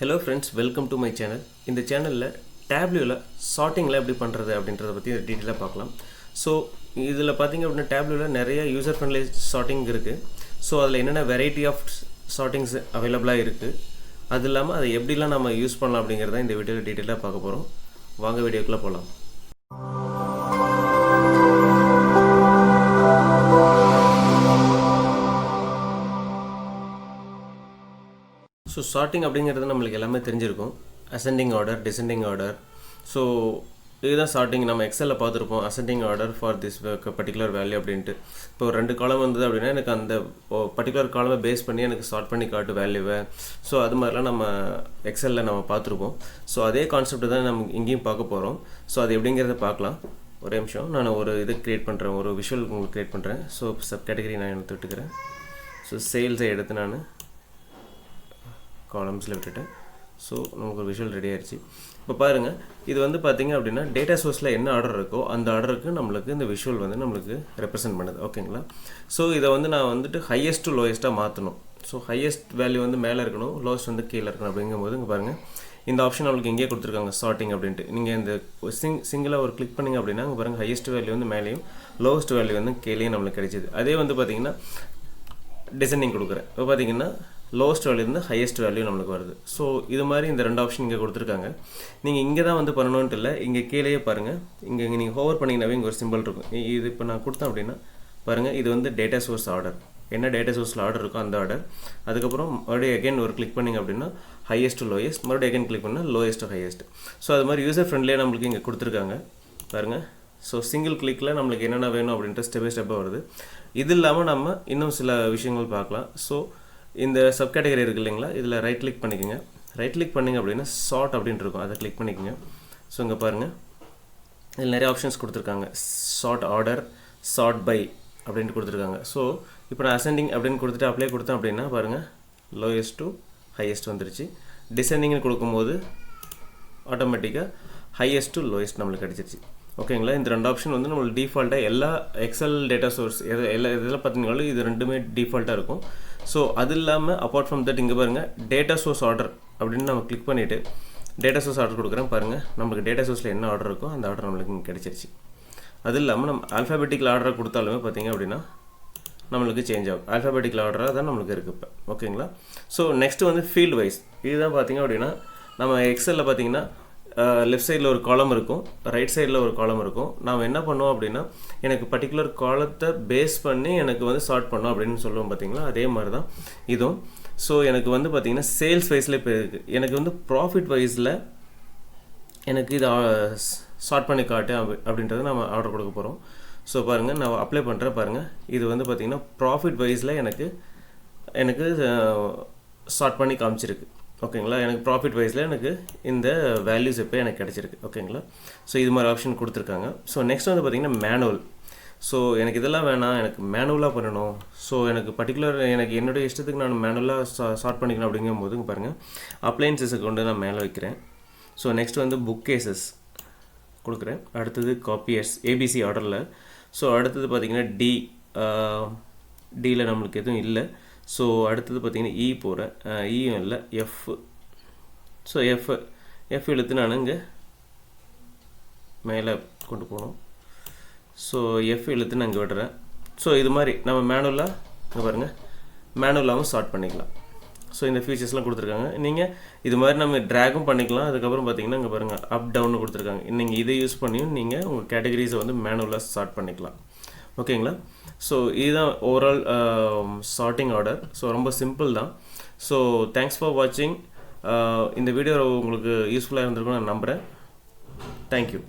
Hello friends, welcome to my channel. இந்த சேனலில் டேப்லூவில் சார்ட்டிங்கில் எப்படி பண்ணுறது அப்படின்றத பற்றி டீட்டெயிலாக பார்க்கலாம். ஸோ இதில் பார்த்திங்க அப்படின்னா டேப்லூவில் நிறைய யூசர் ஃப்ரெண்ட்லி சார்ட்டிங் இருக்குது. ஸோ அதில் என்னென்ன வெரைட்டி ஆஃப் சார்ட்டிங்ஸ் அவைலபிளாக இருக்குது, அது இல்லாமல் அதை எப்படிலாம் நம்ம யூஸ் பண்ணலாம் அப்படிங்கிறத இந்த வீடியோவில் டீட்டெயிலாக பார்க்க போகிறோம். வாங்க வீடியோக்குள்ளே போகலாம். ஸோ சார்ட்டிங் அப்படிங்கிறது நம்மளுக்கு எல்லாமே தெரிஞ்சிருக்கும். Ascending order, descending order. So இதுதான் சார்ட்டிங். நம்ம எக்ஸலில் பார்த்துருப்போம், ascending order for this particular value அப்படின்ட்டு. இப்போ ஒரு 2 காலம் வந்தது அப்படின்னா எனக்கு அந்த பர்டிகுலர் காலமை பேஸ் பண்ணி எனக்கு சார்ட் பண்ணி காட்டு வேல்யூவை. ஸோ அது மாதிரிலாம் நம்ம எக்ஸலில் நம்ம பார்த்துருப்போம். ஸோ அதே கான்செப்ட் தான் நம்ம இங்கேயும் பார்க்க போகிறோம். ஸோ அது எப்படிங்கிறத பார்க்கலாம். ஒரே நிமிஷம், நான் ஒரு இது க்ரியேட் பண்ணுறேன், ஒரு விஷுவல் உங்களுக்கு க்ரியேட் பண்ணுறேன். ஸோ சப் கேட்டகரி நான் எடுத்துக்கிட்டுக்கிறேன். ஸோ சேல்ஸை எடுத்து நான் காலம்ஸில் விட்டுட்டேன். ஸோ நமக்கு ஒரு விஷுவல் ரெடி ஆயிடுச்சு. இப்போ பாருங்கள், இது வந்து பார்த்திங்க அப்படின்னா டேட்டா சோர்ஸில் என்ன ஆர்டர் இருக்கோ அந்த ஆர்டருக்கு நம்மளுக்கு இந்த விஷுவல் வந்து நம்மளுக்கு ரெப்ரசென்ட் பண்ணுது. ஓகேங்களா? ஸோ இதை வந்து நான் வந்துட்டு ஹையஸ்ட் டு லோயஸ்ட்டாக மாற்றணும். ஸோ ஹையஸ்ட் வேல்யூ வந்து மேலே இருக்கணும், லோயஸ்ட் வந்து கீழே இருக்கணும். அப்படிங்கும்போது இங்கே பாருங்கள், இந்த ஆப்ஷன் நம்மளுக்கு இங்கேயே கொடுத்துருக்காங்க, சார்ட்டிங் அப்படின்ட்டு. நீங்கள் இந்த சிங்கிளாக ஒரு கிளிக் பண்ணிங்க அப்படின்னா இங்கே பாருங்கள், ஹையஸ்ட் வேல்யூ வந்து மேலேயும் லோவஸ்ட் வேல்யூ வந்து கீழேயும் நம்மளுக்கு கிடைச்சிது. அதே வந்து பார்த்திங்கன்னா டிசைனிங் கொடுக்குறேன். இப்போ பார்த்திங்கன்னா லோவஸ்ட் வேல்யூலேருந்து ஹையஸ்ட் வேல்யூ நம்மளுக்கு வருது. ஸோ இது மாதிரி இந்த 2 ஆப்ஷன் இங்கே கொடுத்துருக்காங்க. நீங்கள் இங்கே தான் வந்து பண்ணணுன்ட்டு இல்லை, இங்கே கீழேயே பாருங்கள். இங்கே நீங்கள் ஹோவர் பண்ணிங்கனாவே இங்கே ஒரு சிம்பிள் இருக்கும். இது இப்போ நான் கொடுத்தேன் அப்படின்னா பாருங்கள், இது வந்து டேட்டா சோர்ஸ் ஆர்டர். என்ன டேட்டா சோர்ஸில் ஆர்டர் இருக்கோ அந்த ஆர்டர். அதுக்கப்புறம் மறுபடியும் அகைன் ஒரு கிளிக் பண்ணிங்க அப்படின்னா ஹையஸ்ட் டு லோயஸ்ட், மறுபடியும் அகைன் கிளிக் பண்ணால் லோயஸ்ட் டு ஹையஸ்ட். ஸோ அது மாதிரி யூசர் ஃப்ரெண்ட்லியாக நம்மளுக்கு இங்கே கொடுத்துருக்காங்க பாருங்கள். ஸோ சிங்கிள் கிளிக்கில் நம்மளுக்கு என்னென்ன வேணும் அப்படின்ட்டு ஸ்டெப் பை ஸ்டெப்பாக வருது. இது இல்லாமல் நம்ம இன்னும் சில விஷயங்கள் பார்க்கலாம். ஸோ இந்த சப் கேட்டகரி இருக்குது இல்லைங்களா, இதில் ரைட் கிளிக் பண்ணிக்கோங்க. ரைட் கிளிக் பண்ணிங்க அப்படின்னா சார்ட் அப்படின்ட்டு இருக்கும், அதை கிளிக் பண்ணிக்கோங்க. ஸோ இங்கே பாருங்கள், இதில் நிறைய ஆப்ஷன்ஸ் கொடுத்துருக்காங்க. சார்ட் ஆர்டர், சார்ட் பை அப்படின்ட்டு கொடுத்துருக்காங்க. ஸோ இப்போ நான் அசெண்டிங் அப்படின்னு கொடுத்துட்டு அப்ளை கொடுத்தேன் அப்படின்னா பாருங்கள், லோயஸ்ட் டு ஹையஸ்ட் வந்துருச்சு. டிசெண்டிங்னு கொடுக்கும்போது ஆட்டோமேட்டிக்காக ஹையஸ்ட் டு லோயஸ்ட் நம்மளுக்கு கிடச்சிருச்சு. ஓகேங்களா? இந்த 2 ஆப்ஷன் வந்து நம்மளுக்கு டிஃபால்ட்டாக எல்லா எக்ஸல் டேட்டா சோர்ஸ் இதெல்லாம் பார்த்தீங்கன்னாலும் இது ரெண்டுமே டிஃபால்ட்டாக இருக்கும். ஸோ அது இல்லாமல் அப்பார்ட் ஃப்ரம் தட் இங்கே பாருங்கள், டேட்டா சோர்ஸ் ஆர்டர் அப்படின்னு நம்ம கிளிக் பண்ணிவிட்டு டேட்டா சோர்ஸ் ஆர்டர் கொடுக்குறேன் பாருங்கள். நம்மளுக்கு டேட்டா சோர்ஸில் என்ன ஆர்டர் இருக்கோ அந்த ஆர்டர் நம்மளுக்கு இங்கே கிடச்சிருச்சு. அது இல்லாமல் நம்ம ஆல்ஃபாபெட்டிக்கல் ஆர்டரை கொடுத்தாலுமே பார்த்திங்க அப்படின்னா நம்மளுக்கு சேஞ்ச் ஆகும். ஆல்ஃபாபெட்டிக்கல் ஆர்டராக தான் நம்மளுக்கு இருக்குது இப்போ. ஓகேங்களா? ஸோ நெக்ஸ்ட்டு வந்து ஃபீல்டு வைஸ். இதுதான் பார்த்திங்க அப்படின்னா நம்ம எக்ஸலில் பார்த்திங்கன்னா லெஃப்ட் சைடில் ஒரு காலம் இருக்கும், ரைட் சைடில் ஒரு காலம் இருக்கும். நாம் என்ன பண்ணுவோம் அப்படின்னா எனக்கு பர்டிகுலர் காலத்தை பேஸ் பண்ணி எனக்கு வந்து சார்ட் பண்ணோம் அப்படின்னு சொல்லுவோம் பார்த்தீங்களா, அதே மாதிரி தான் இதுவும். ஸோ எனக்கு வந்து பார்த்திங்கன்னா சேல்ஸ் வைஸில் இப்போ இருக்குது. எனக்கு வந்து ப்ராஃபிட் வைஸில் எனக்கு இது சார்ட் பண்ணி காட்டு அப்படின்றத நம்ம ஆர்டர் கொடுக்க போகிறோம். ஸோ பாருங்கள், நான் அப்ளை பண்ணுறேன் பாருங்கள். இது வந்து பார்த்திங்கன்னா ப்ராஃபிட் வைஸில் எனக்கு சார்ட் பண்ணி காமிச்சிருக்கு. ஓகேங்களா? எனக்கு ப்ராஃபிட் வைஸில் எனக்கு இந்த வேல்யூஸ் இப்போ எனக்கு கிடச்சிருக்கு. ஓகேங்களா? ஸோ இது மாதிரி ஆப்ஷன் கொடுத்துருக்காங்க. ஸோ நெக்ஸ்ட் வந்து பார்த்திங்கன்னா மேனுவல். ஸோ எனக்கு இதெல்லாம் வேணாம், எனக்கு மேனுவலாக பண்ணணும். ஸோ எனக்கு பர்டிகுலர் எனக்கு என்னுடைய இஷ்டத்துக்கு நான் மேனுவலாக சார்ட் பண்ணிக்கணும் அப்படிங்கும்போது இங்கே பாருங்கள், அப்ளையன்சஸை கொண்டு நான் மேலே வைக்கிறேன். ஸோ நெக்ஸ்ட் வந்து புக் கேசஸ் கொடுக்குறேன். அடுத்தது காப்பியர்ஸ் ஏபிசி ஆர்டரில். ஸோ அடுத்தது பார்த்திங்கன்னா டியில் நம்மளுக்கு எதுவும் இல்லை. ஸோ அடுத்தது பார்த்திங்கன்னா இ போகிறேன், இயும் இல்லை, எஃப். ஸோ எஃப் இழுத்து நான் இங்கே மேலே கொண்டு போகணும். ஸோ எஃப் இழுத்து நான் இங்கே விடுறேன். ஸோ இது மாதிரி நம்ம மேனுவலாக இங்கே பாருங்கள், மேனுவலாகவும் ஸ்டார்ட் பண்ணிக்கலாம். ஸோ இந்த ஃபீச்சர்ஸ்லாம் கொடுத்துருக்காங்க. நீங்கள் இது மாதிரி நம்ம ட்ராகும் பண்ணிக்கலாம். அதுக்கப்புறம் பார்த்திங்கன்னா இங்கே பாருங்கள், அப் டவுன்னு கொடுத்துருக்காங்க. நீங்கள் இதை யூஸ் பண்ணியும் நீங்கள் உங்கள் கேட்டகரிஸை வந்து மேனுவலாக ஸ்டார்ட் பண்ணிக்கலாம். ஓகேங்களா? ஸோ இதுதான் ஓவரால் சார்ட்டிங் ஆர்டர். ஸோ ரொம்ப சிம்பிள் தான். ஸோ தேங்க்ஸ் ஃபார் வாட்சிங். இந்த வீடியோ உங்களுக்கு யூஸ்ஃபுல்லாக இருந்திருக்கும்னு நான் நம்புகிறேன். தேங்க்யூ.